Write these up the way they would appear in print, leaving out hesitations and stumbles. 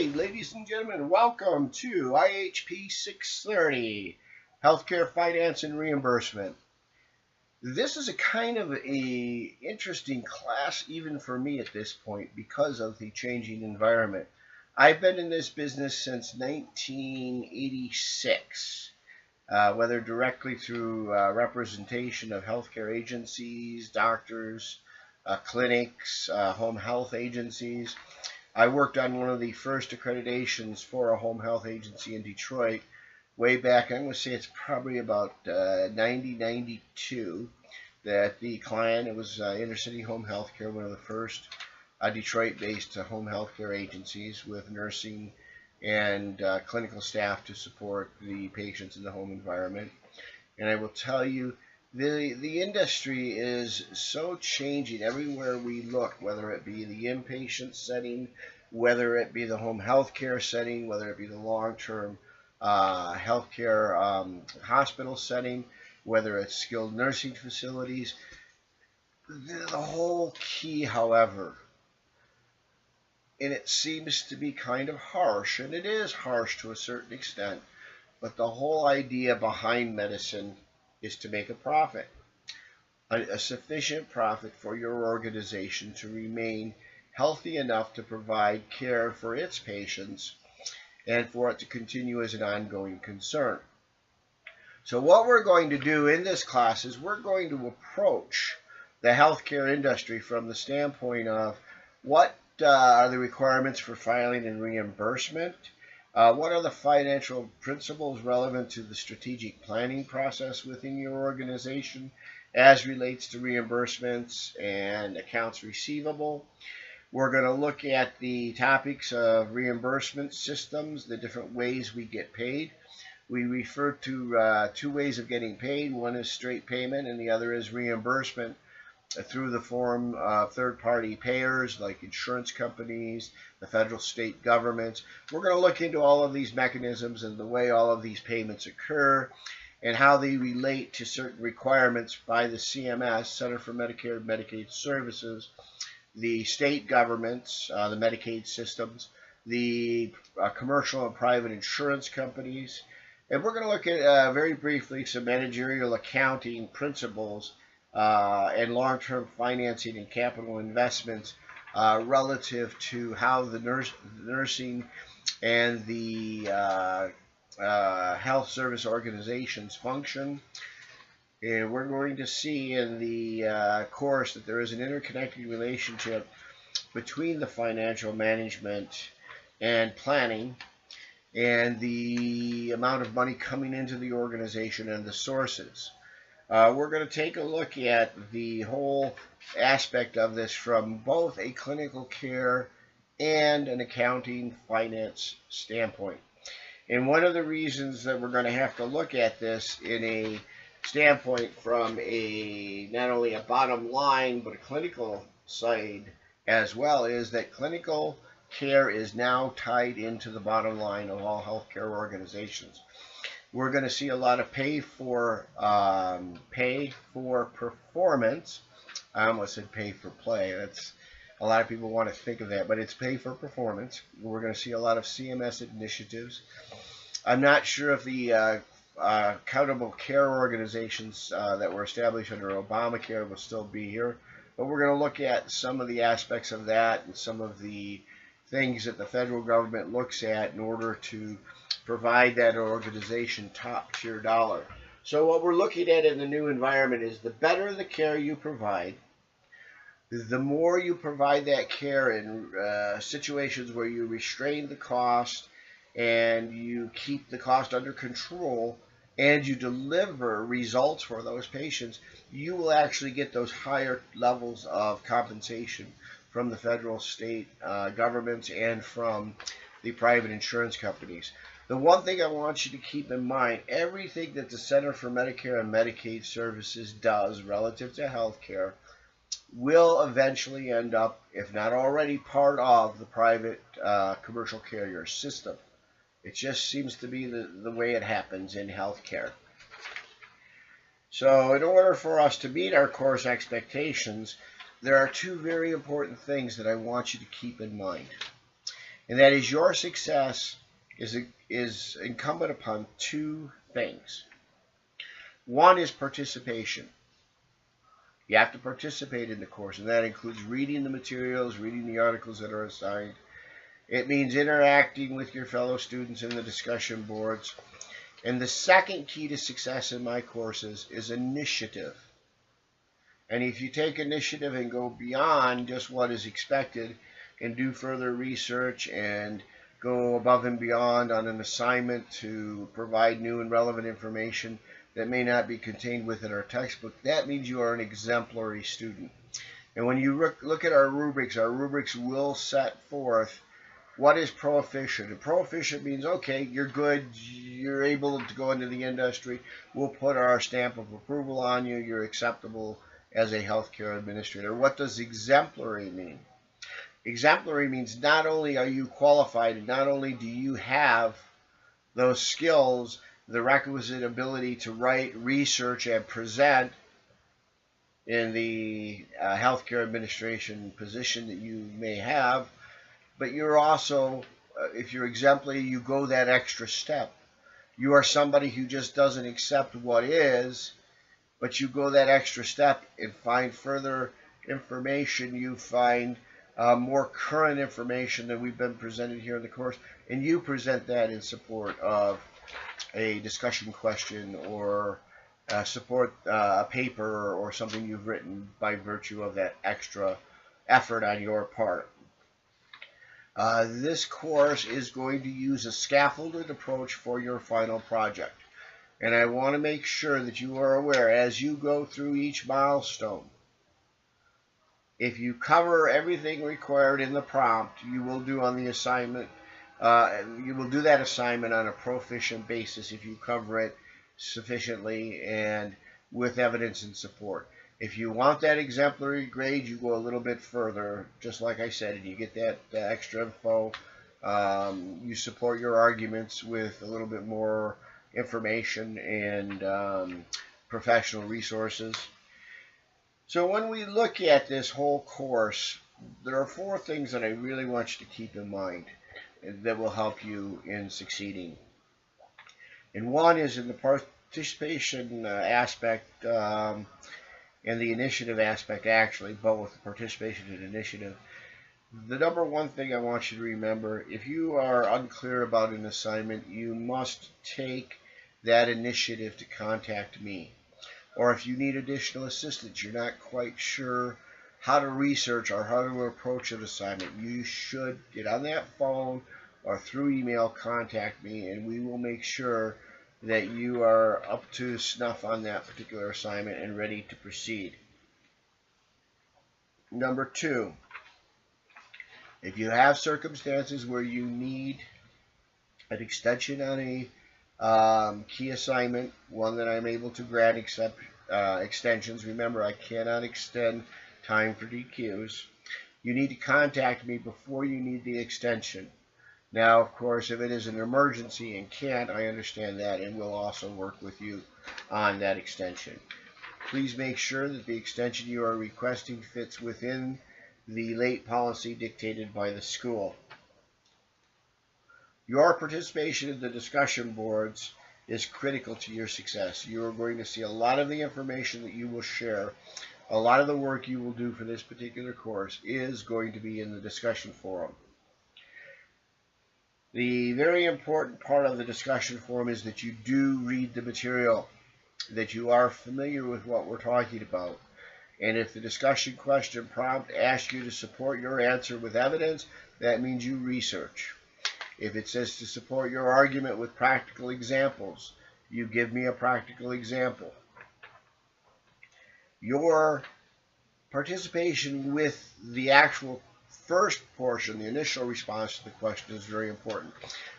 Hey, ladies and gentlemen, welcome to IHP 630, Healthcare Finance and Reimbursement. This is a kind of a interesting class even for me at this point because of the changing environment. I've been in this business since 1986, whether directly through representation of healthcare agencies, doctors, clinics, home health agencies. I worked on one of the first accreditations for a home health agency in Detroit way back. I'm going to say it's probably about 1992 that the client, it was Intercity Home Healthcare, one of the first Detroit-based home healthcare agencies with nursing and clinical staff to support the patients in the home environment. And I will tell you, the industry is so changing everywhere we look, whether it be the inpatient setting, whether it be the home health care setting, whether it be the long-term healthcare hospital setting, whether it's skilled nursing facilities. The whole key, however, and it seems to be kind of harsh, and it is harsh to a certain extent, but the whole idea behind medicine is to make a profit, a sufficient profit for your organization to remain healthy enough to provide care for its patients and for it to continue as an ongoing concern. So what we're going to do in this class is we're going to approach the healthcare industry from the standpoint of what are the requirements for filing and reimbursement. What are the financial principles relevant to the strategic planning process within your organization as relates to reimbursements and accounts receivable? We're going to look at the topics of reimbursement systems, the different ways we get paid. We refer to two ways of getting paid. One is straight payment and the other is reimbursement through the form of third-party payers like insurance companies, the federal, state governments. We're going to look into all of these mechanisms and the way all of these payments occur and how they relate to certain requirements by the CMS, Center for Medicare and Medicaid Services, the state governments, the Medicaid systems, the commercial and private insurance companies. And we're going to look at very briefly some managerial accounting principles and long-term financing and capital investments relative to how the nursing and the health service organizations function. And we're going to see in the course that there is an interconnected relationship between the financial management and planning and the amount of money coming into the organization and the sources. We're going to take a look at the whole aspect of this from both a clinical care and an accounting finance standpoint. And one of the reasons that we're going to have to look at this in a standpoint from a not only a bottom line but a clinical side as well is that clinical care is now tied into the bottom line of all healthcare organizations. We're going to see a lot of pay for performance. I almost said pay for play. That's a lot of people want to think of that, but it's pay for performance. We're going to see a lot of CMS initiatives. I'm not sure if the accountable care organizations that were established under Obamacare will still be here, but we're going to look at some of the aspects of that and some of the things that the federal government looks at in order to provide that organization top tier dollar. So what we're looking at in the new environment is the better the care you provide, the more you provide that care in situations where you restrain the cost and you keep the cost under control and you deliver results for those patients, you will actually get those higher levels of compensation from the federal, state governments and from the private insurance companies. The one thing I want you to keep in mind, everything that the Center for Medicare and Medicaid Services does relative to healthcare will eventually end up, if not already, part of the private commercial carrier system. It just seems to be the way it happens in healthcare. So in order for us to meet our course expectations, there are two very important things that I want you to keep in mind. And that is your success is incumbent upon two things. One is participation. You have to participate in the course, and that includes reading the materials, reading the articles that are assigned. It means interacting with your fellow students in the discussion boards. And the second key to success in my courses is initiative. And if you take initiative and go beyond just what is expected and do further research and go above and beyond on an assignment to provide new and relevant information that may not be contained within our textbook, that means you are an exemplary student. And when you look at our rubrics will set forth what is proficient. And proficient means, okay, you're good, you're able to go into the industry, we'll put our stamp of approval on you, you're acceptable as a healthcare administrator. What does exemplary mean? Exemplary means not only are you qualified, and not only do you have those skills, the requisite ability to write, research, and present in the healthcare administration position that you may have, but you're also, if you're exemplary, you go that extra step. You are somebody who just doesn't accept what is, but you go that extra step and find further information. You find more current information than we've been presented here in the course, and you present that in support of a discussion question or support a paper or something you've written by virtue of that extra effort on your part. This course is going to use a scaffolded approach for your final project. And I want to make sure that you are aware as you go through each milestone, if you cover everything required in the prompt, you will do on the assignment, you will do that assignment on a proficient basis if you cover it sufficiently and with evidence and support. If you want that exemplary grade, you go a little bit further, just like I said, and you get that extra info. You support your arguments with a little bit more information and professional resources. So when we look at this whole course, there are four things that I really want you to keep in mind that will help you in succeeding. And one is in the participation aspect and the initiative aspect, actually, both participation and initiative. The number one thing I want you to remember, if you are unclear about an assignment, you must take that initiative to contact me. Or if you need additional assistance, you're not quite sure how to research or how to approach an assignment, you should get on that phone or through email, contact me, and we will make sure that you are up to snuff on that particular assignment and ready to proceed. Number two, if you have circumstances where you need an extension on a key assignment, one that I'm able to grant extensions, remember I cannot extend time for DQs, you need to contact me before you need the extension. Now, of course, if it is an emergency and can't, I understand that, and we'll also work with you on that extension. Please make sure that the extension you are requesting fits within the late policy dictated by the school. Your participation in the discussion boards is critical to your success. You are going to see a lot of the information that you will share, a lot of the work you will do for this particular course is going to be in the discussion forum. The very important part of the discussion forum is that you do read the material, that you are familiar with what we're talking about. And if the discussion question prompt asks you to support your answer with evidence, that means you research. If it says to support your argument with practical examples, you give me a practical example. Your participation with the actual first portion, the initial response to the question, is very important.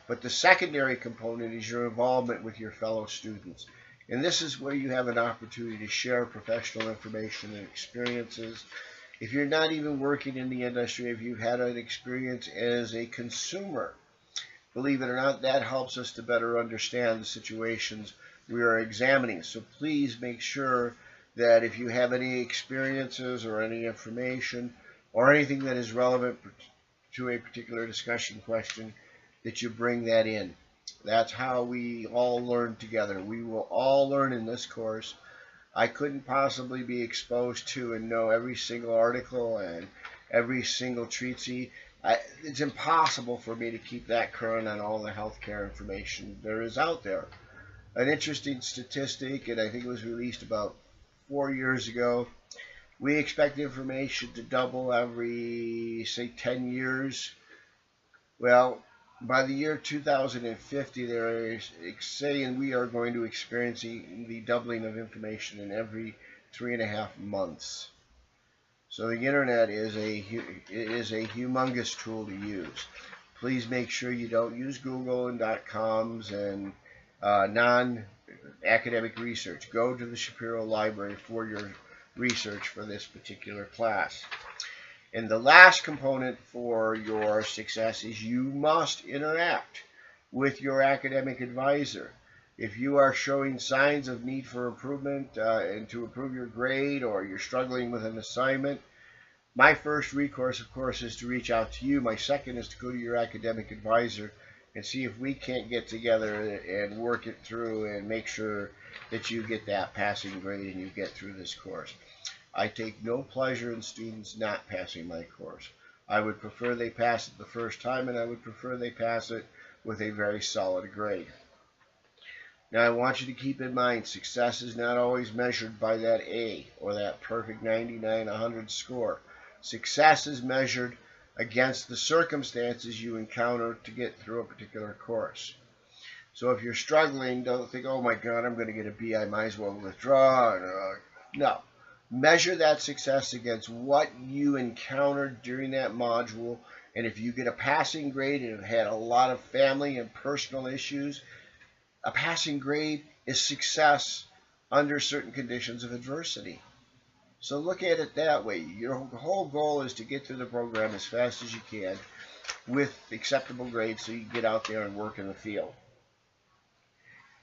But the secondary component is your involvement with your fellow students. And this is where you have an opportunity to share professional information and experiences. If you're not even working in the industry, if you've had an experience as a consumer, believe it or not, that helps us to better understand the situations we are examining. So please make sure that if you have any experiences or any information or anything that is relevant to a particular discussion question, that you bring that in. That's how we all learn together. We will all learn in this course. I couldn't possibly be exposed to and know every single article and every single treatise. It's impossible for me to keep that current on all the healthcare information there is out there. An interesting statistic, and I think it was released about 4 years ago, we expect information to double every, say, 10 years. Well, by the year 2050, they're saying we are going to experience the doubling of information in every 3.5 months. So the internet is a humongous tool to use. Please make sure you don't use Google and .coms and non-academic research. Go to the Shapiro Library for your research for this particular class. And the last component for your success is you must interact with your academic advisor. If you are showing signs of need for improvement and to improve your grade, or you're struggling with an assignment, my first recourse, of course, is to reach out to you. My second is to go to your academic advisor and see if we can't get together and work it through and make sure that you get that passing grade and you get through this course. I take no pleasure in students not passing my course. I would prefer they pass it the first time, and I would prefer they pass it with a very solid grade. Now, I want you to keep in mind, success is not always measured by that A or that perfect 99, 100 score. Success is measured against the circumstances you encounter to get through a particular course. So if you're struggling, don't think, oh my God, I'm going to get a B, I might as well withdraw. No. Measure that success against what you encountered during that module, and if you get a passing grade and have had a lot of family and personal issues, a passing grade is success under certain conditions of adversity. So look at it that way. Your whole goal is to get through the program as fast as you can with acceptable grades so you can get out there and work in the field.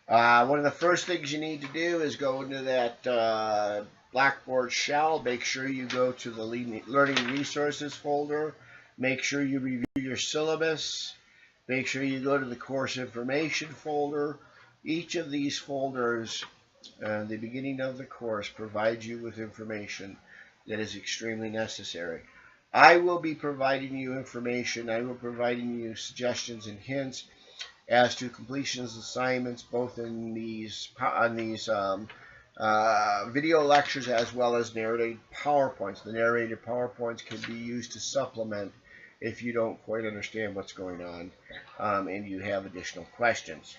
One of the first things you need to do is go into that Blackboard shell. Make sure you go to the Learning Resources folder. Make sure you review your syllabus. Make sure you go to the Course Information folder. Each of these folders, the beginning of the course, provides you with information that is extremely necessary. I will be providing you information. I will be providing you suggestions and hints as to completions assignments, both in these video lectures as well as narrated PowerPoints. The narrated PowerPoints can be used to supplement if you don't quite understand what's going on and you have additional questions.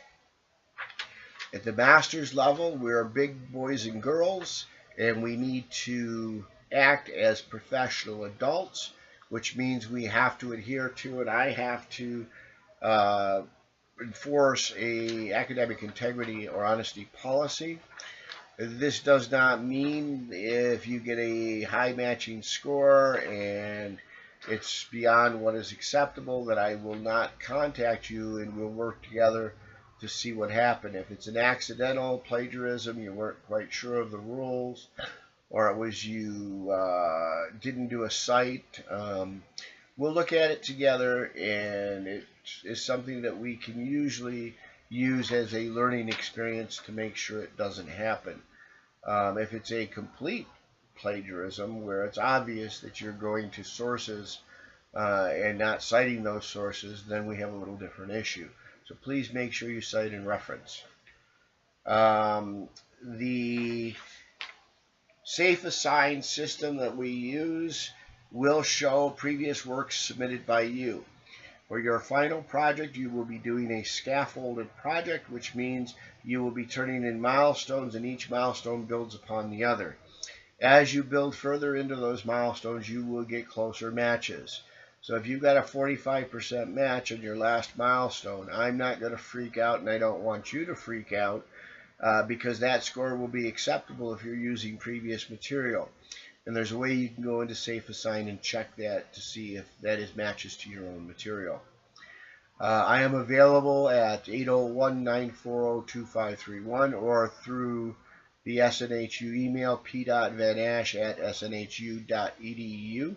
At the master's level, we're big boys and girls, and we need to act as professional adults, which means we have to adhere to, and I have to enforce a academic integrity or honesty policy. This does not mean if you get a high matching score and it's beyond what is acceptable that I will not contact you and we'll work together to see what happened. If it's an accidental plagiarism, you weren't quite sure of the rules, or it was you didn't do a cite, we'll look at it together, and it is something that we can usually use as a learning experience to make sure it doesn't happen. If it's a complete plagiarism where it's obvious that you're going to sources and not citing those sources, then we have a little different issue. So please make sure you cite and reference. The Safe Assign system that we use will show previous work submitted by you. For your final project, you will be doing a scaffolded project, which means you will be turning in milestones, and each milestone builds upon the other. As you build further into those milestones, you will get closer matches. So if you've got a 45% match on your last milestone, I'm not going to freak out, and I don't want you to freak out because that score will be acceptable if you're using previous material. And there's a way you can go into Safe Assign and check that to see if that is matches to your own material. I am available at 801-940-2531 or through the SNHU email, p.vanash@snhu.edu.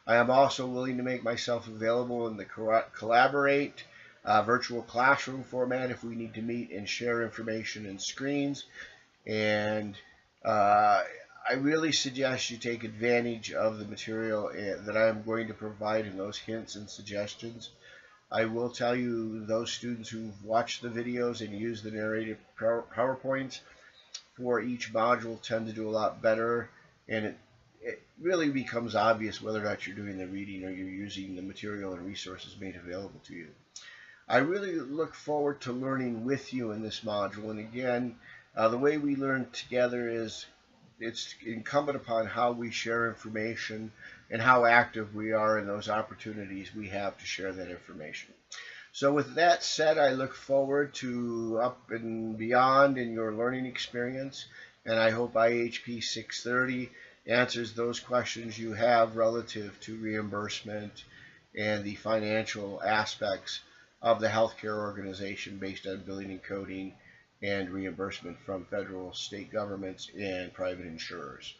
I am also willing to make myself available in the Collaborate virtual classroom format if we need to meet and share information and screens. And I really suggest you take advantage of the material that I am going to provide in those hints and suggestions. I will tell you, those students who've watched the videos and used the narrated PowerPoints for each module tend to do a lot better, and it really becomes obvious whether or not you're doing the reading or you're using the material and resources made available to you. I really look forward to learning with you in this module, and again, the way we learn together is it's incumbent upon how we share information and how active we are in those opportunities we have to share that information. So with that said, I look forward to up and beyond in your learning experience, and I hope IHP 630 answers those questions you have relative to reimbursement and the financial aspects of the healthcare organization based on billing and coding and reimbursement from federal, state governments, and private insurers.